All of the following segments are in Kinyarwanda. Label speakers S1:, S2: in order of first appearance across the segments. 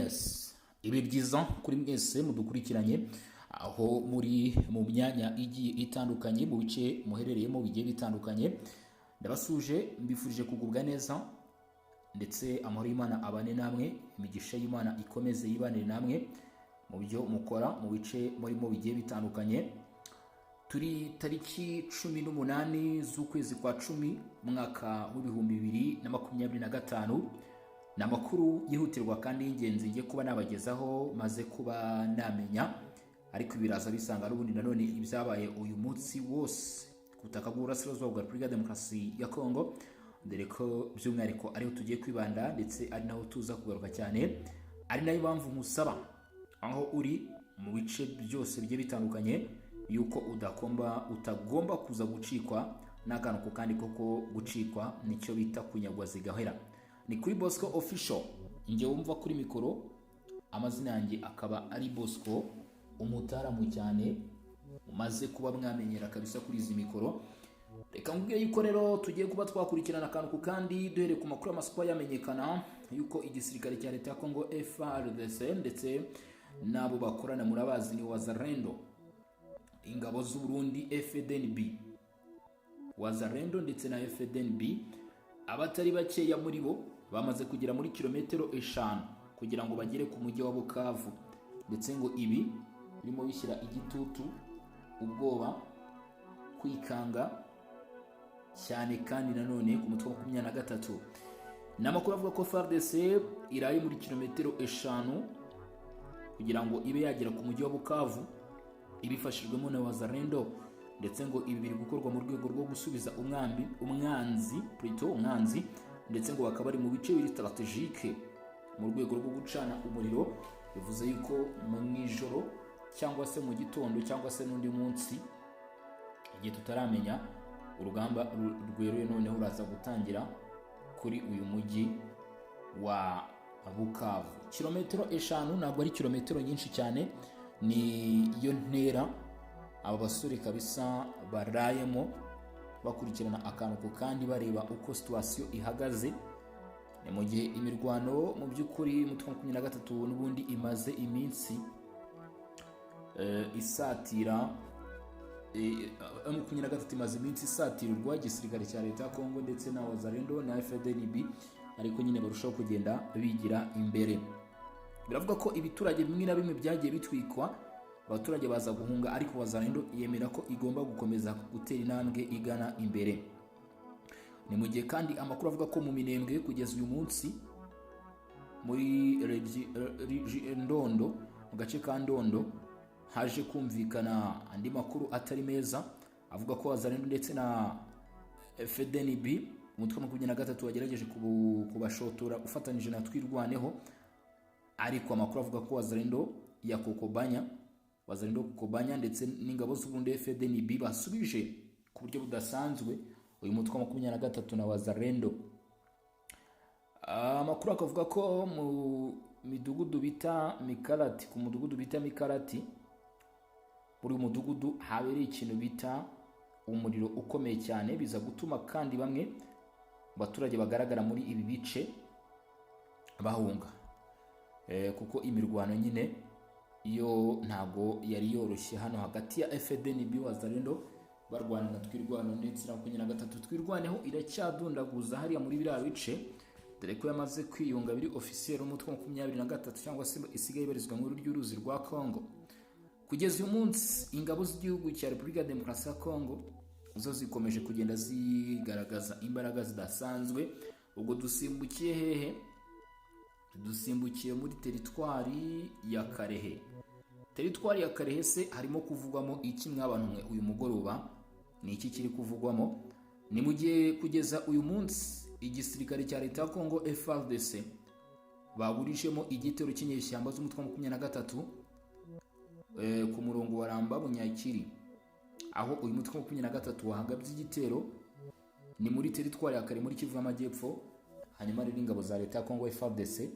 S1: Yes, ibi byiza kuri mwese mudukurikiranye aho muri mu myanya igiye itandukanye mu bice muherereyemo bigiye bitandukanye. Ndabasuje mbifurije kugubwa neza ndetse amahoro y'Imana abane namwe, imigisha y'Imana ikomeze yibanire namwe mu byo mukora mu bice murimo bigiye bitandukanye. Turi tariki 18 z'ukwezi kwa 10 mwaka w'ibihumbi 2025. Ni amakuru yihutirwa kandi y'ingenzi ngiye kuba nabagezaho maze kuba namenya, ariko biraza bisanga n'ubundi nanone ibyabaye uyu munsi wose ku butaka bw'Uburasirazuba bwa Repubulika ya Demokarasi ya Kongo, dore ko by'umwihariko ariho tugiye kwibanda ndetse ari naho tuza kugaruka cyane. Ari nayo mpamvu musaba aho uri mu bice byose bigiye bitandukanye yuko utagomba kuza gucikwa n'akantu kandi koko gucikwa nicyo bita kunyagwa zigahera. Ni kuri Bosco Official, njye wumva kuri mikoro, amazina yanjye akaba ari Bosco, umutaramu cyane umaze kuba mwamenyera kabisa kuri izi mikoro. Reka mvuge yuko rero tugiye kuba twakurikirana akantu kandi duhere ku makuru y'amasoko yamenyekana yuko igisirikare cya leta ya Kongo FARDC ndetse nabo bakorana murabazi ni Wazalendo, ingabo z'u Burundi FDNB, Wazalendo ndetse na FDNB, abatari bakeya muri bo bamaze kugera muri kilometero 5 kugira ngo bagere ku mujyi wa Bukavu, ndetse ngo ibi birimo bishyira igitutu, ubwoba, kwikanga cyane kandi nanone ku mutwe wa 23. Namakuru avuga ko FARDC iraye muri kilometero 5 kugira ngo ibe yagera ku mujyi wa Bukavu ibifashijwemo na Wazalendo, ndetse ngo ibi biri gukorwa mu rwego rwo gusubiza umwanzi, ndetse ngo bakaba ari mu bice biri strategique mu rwego rwo gucana umuriro. Bivuze yuko mu ijoro cyangwa se mu gitondo cyangwa se n'undi munsi igihe tutaramenya, urugamba rweruye noneho uraza gutangira kuri uyu mujyi wa Bukavu. Kilometero 5 ntabwo ari kilometero nyinshi cyane, ni yo ntera aba basore kabisa barayemo bakurikirana akantu kandi bareba uko situation ihagaze. Ni mu gihe imirwano mu by'ukuri mu 23 n'ubundi imaze iminsi isatira imaze iminsi isatirirwa igisirikare cya leta ya Kongo ndetse na Wazalendo na FDNB, ariko nyine barushaho kugenda bigira imbere. Biravuga ko ibiturage bimwe na bimwe byagiye bitwikwa, abaturage baza guhunga, ariko Wazalendo yemera ko igomba gukomeza gutera intambwe igana imbere. Ni mu gihe kandi amakuru avuga ko mu Minembwe kugeza uyu munsi muri Ndondo, mu gace ka Ndondo, haje kumvikana andi makuru atari meza avuga ko Wazalendo ndetse na FDNB umutwe wa 23 wagerageje kubashotora ufatanyije na Twirwaneho, ariko amakuru avuga ko Wazalendo Kokobanya ndetse n'ingabo z'Uburundi FDNB basubije ku buryo budasanzwe uyu mutwe wa 23 na Wazalendo. Amakuru akavuga ko mu midugudu bita Mikarati, ku mudugudu bita Mikarati, muri umudugudu habereye ikintu bita umuriro ukomeye cyane, biza gutuma kandi bamwe baturage bagaragara muri ibi bice bahunga, kuko imirwano nyine iyo ntago yari yoroshye hano hagati ya FDNB Wazalendo barwana na Twirwano ndetse na 23. Twirwaneho iracyadundaguza hariya muri biriya bice, dore ko yamaze kwiyunga biri officiel umutwe wa 23 cyangwa se isigaye ibarizwa mu ry'uruzi rwa Kongo. Kugeza uyu munsi ingabo z'igihugu cya Repubulika ya Demokarasi ya Kongo zo zikomeje kugenda zigaragaza imbaraga zidasanzwe. Ubwo dusimbukiye hehe? Dusimbukiye muri teritwari ya Karehe. Teritwari ya Karehe se harimo kuvugwamo iki mwabantu mwe uyu mugoroba? Ni iki kiri kuvugwamo? Ni mu gihe kugeza uyu munsi igisirikare cya leta ya Kongo FARDC baburishemo igitero cy'inyeshyamba z'umutwe wa 23 ku murongo wa Ramba Bunyakiri, aho uyu mutwe wa 23 wahagabye igitero ni muri teritwari ya Kare muri Kivu y'Amajyepfo. Hanyuma rero ingabo za leta ya Kongo FARDC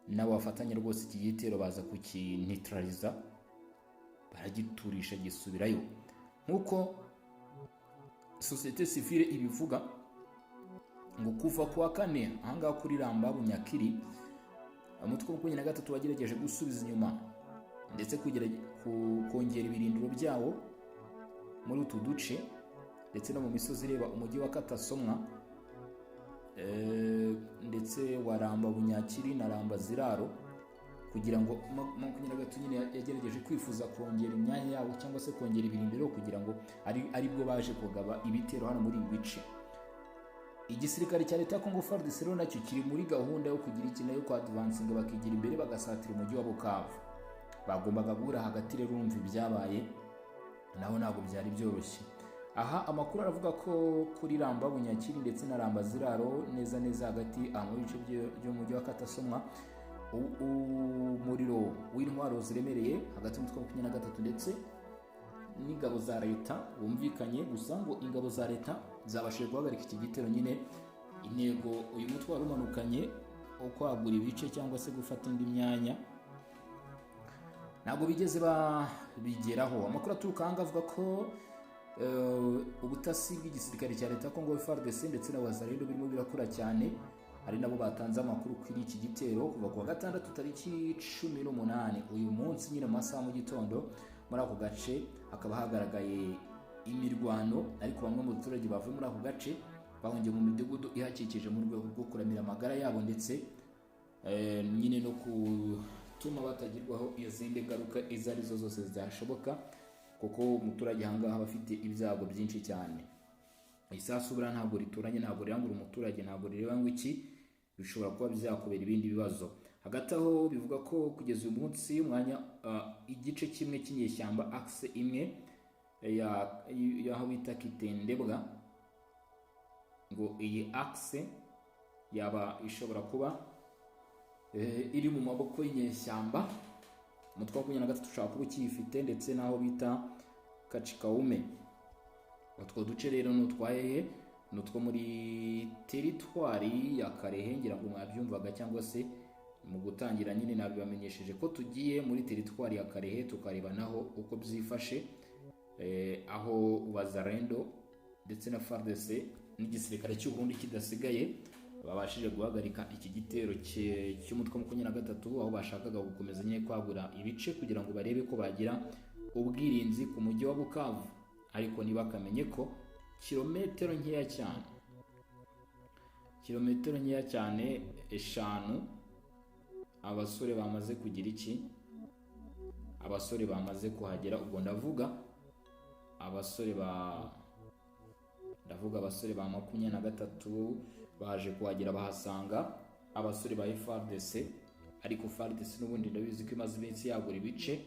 S1: nabo bafatanya rwose iki gitero baza kukineutraliza, baragiturisha gisubirayo. Nkuko societe civile ibivuga ngo kuva kwa 4 ahangaha kuri Ramba Bunyakiri umutwe wa 23 wagerageje gusubiza inyuma ndetse kongera ibirindiro byawo muri utu duce ndetse no mu misozi ireba umujyi wa Katasomwa ndetse waramba Bunyakiri na Ramba Ziraro, kugira ngo 23 nyine yagerageje kwifuza kongera imyanya yabo cyangwa se kongera ibirindiro kugira ngo aribwo baje kugaba ibitero hano muri ibi bice. Igisirikare cya leta ya Congo FARDC rero nacyo kiri muri gahunda yo kugira ikintu yo advancing bakigira imbere bagasatira umujyi wa Bukavu. Bagombaga guhura hagati rero urumva ibyabaye naho ntabwo byari byoroshye. Aha amakuru aravuga ko kuri Ramba Bunyakiri ndetse na Ramba Ziraro neza hagati mu bice by'umujyi wa Katasomwa umuriro w'intwaro ziremereye hagati y'umutwe wa 23 ndetse n'ingabo za leta bumvikanye, gusa ngo ingabo za leta zabashije guhagarika iki gitero. Nyine intego uyu mutwe wari umanukanye ukwagura ibice cyangwa se gufata indi myanya ntabwo bigeze bigeraho. Amakuru aturuka hanga avuga ko ubutasi bw'igisirikare cya leta Congo FARDC ndetse na Wazalendo birimo birakora cyane, ari nabo batanze amakuru kuri iki gitero kuva ku wa gatandatu tariki 18 uyu munsi nyine mu masaha mu gitondo. Muri ako gace hakaba hagaragaye imirwano, ariko bamwe mu baturage bavuye muri ako gace bahungiye mu midugudu ihakikije mu rwego rwo kuramira amagara yabo ndetse nyine no gutuma batagirwaho izindi ngaruka izo arizo zose zashoboka, kuko umuturage ahangaha aba afite ibyago byinshi cyane. Isasu bura ntabwo rituranye, ntabwo rirangura umuturage, ntabwo rireba ngo iki, bishobora kuba byakubera ibindi bibazo. Hagati aho bivuga ko kugeza uyu munsi umwanya igice kimwe cy'inyeshyamba axe imwe yaho bita Kitendebwa, ngo iyi axe yaba ishobora kuba iri mu maboko y'inyeshyamba. Umutwe wa 23 ushaka kuba ukiyifite ndetse naho bita Kacikaume. Utwo duce rero n'utwaye n'utwo muri teritwari ya Karehe, ngira ngo mwabyumvaga cyangwa se mu gutangira nyine nabibamenyesheje ko tugiye muri teritwari ya Karehe tukareba naho uko byifashe, aho Wazalendo ndetse na FARDC n'igisirikare cy'u Burundi kidasigaye babashije guhagarika iki gitero cy'umutwe wa 23 aho bashakaga gukomeza nyine kwagura ibice kugira ngo barebe ko bagira ubwirinzi ku mujyi wa Bukavu, ariko ntibakamenye ko kilometero nkeya cyane eshanu abasore bamaze kugira iki, abasore bamaze kuhagera. Ubwo ndavuga abasore ba 23 baje kuhagera bahasanga abasore ba FARDC, ariko FARDC n'ubundi ndabizi ko imaze iminsi yagura ibice.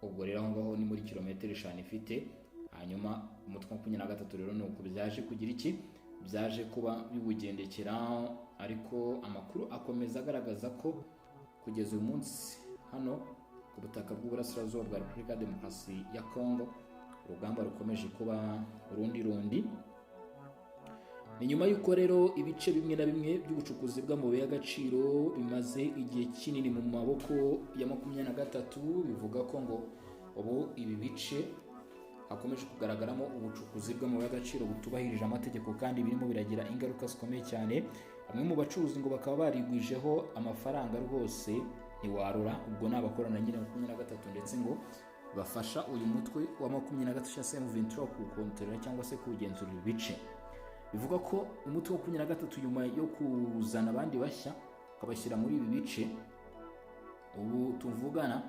S1: Ubwo rero aho ngaho ni muri kilometero 5 ifite. Hanyuma umutwe wa 23 rero nuko byaje kugira iki, byaje kuba bibugendekera, ariko amakuru akomeza agaragaza ko kugeza uyu munsi hano ku butaka bw'uburasirazuba bwa Repubulika ya Demokarasi ya Congo urugamba rukomeje kuba rundi. Ni nyuma y'uko rero ibice bimwe na bimwe by'ubucukuzi bw'amabuye y'agaciro bimaze igihe kinini mu maboko ya 23, bivuga ko ngo ubu ibi bice hakomeje kugaragaramo ubucukuzi bw'amabuye y'agaciro butubahirije amategeko kandi birimo biragira ingaruka zikomeye cyane. Bamwe mu bacuruzi ngo bakaba barigwijeho amafaranga rwose ntiwarura. Ubwo n'abakorana nyine 23 ndetse ngo bafasha uyu mutwe wa 23 M23 kukontorera cyangwa se kugenzura ibice. Bivuga ko umutwe wa 23 nyuma yo kuzana abandi bashya akabashyira muri ibi bice, ubu tuvugana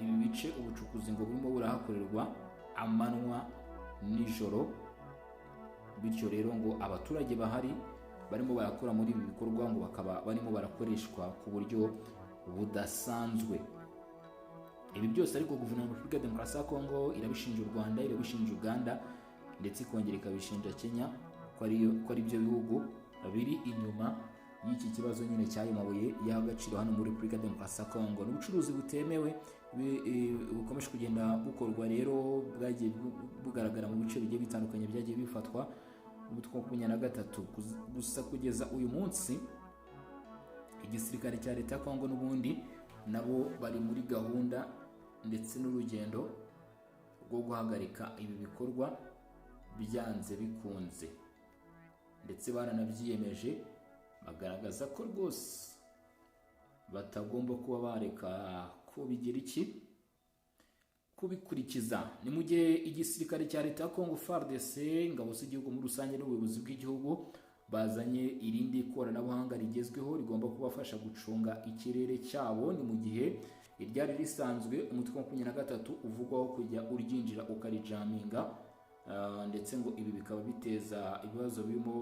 S1: ibi bice ubucukuzi ngo burimo burahakorerwa amanywa nijoro, bityo rero ngo abaturage bahari barimo barakora muri ibi bikorwa ngo bakaba barimo barakoreshwa ku buryo budasanzwe. Ibi byose ariko guverinoma ya Repubulika ya Demokarasi ya Congo irabishinja u Rwanda, irabishinja Uganda ndetse ikongera ikabishinja Kenya ko ari byo bihugu biri inyuma y'iki kibazo nyine cy'ayo mabuye y'agaciro hano muri Repubulika ya Demokarasi ya Congo. N'ubucuruzi butemewe bukomeje kugenda bukorwa rero, bwagiye bugaragara mu bice bigiye bitandukanye byagiye bifatwa n'umutwe wa 23. Gusa kugeza uyu munsi igisirikare cya leta ya Congo n'ubundi nabo bari muri gahunda ndetse n'urugendo rwo guhagarika ibi bikorwa byanze bikunze, ndetse baranabyiyemeje bagaragaza ko rwose batagomba kuba bareka ko bigira iki kubikurikiza. Ni mu gihe igisirikare cya leta ya Congo FARDC, ingabo z'igihugu muri rusange n'ubuyobozi bw'igihugu bazanye irindi koranabuhanga rigezweho rigomba kubafasha gucunga ikirere cyabo. Ni mu gihe iryari risanzwe umutwe wa 23 uvugwaho kujya uryinjira ukarijaminga, ndetse ngo ibi bikaba biteza ibibazo birimo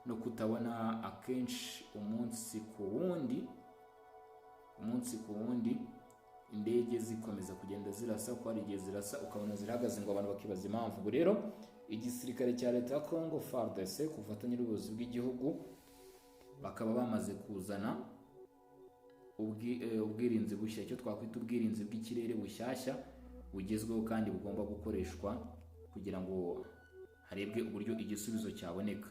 S1: no kutabona akenshi umunsi ku wundi indege zikomeza kugenda zirasa, ko hari igihe zirasa ukabona zirahagaze ngo abantu bakibaza impamvu. Ubwo rero igisirikare cya leta ya Congo FARDC ku bufatanye n'ubuyobozi bw'igihugu bakaba bamaze kuzana ubwirinzi bushya, icyo twakwita ubwirinzi bw'ikirere bushyashya bugezweho kandi bugomba gukoreshwa kugira ngo harebwe uburyo igisubizo cyaboneka.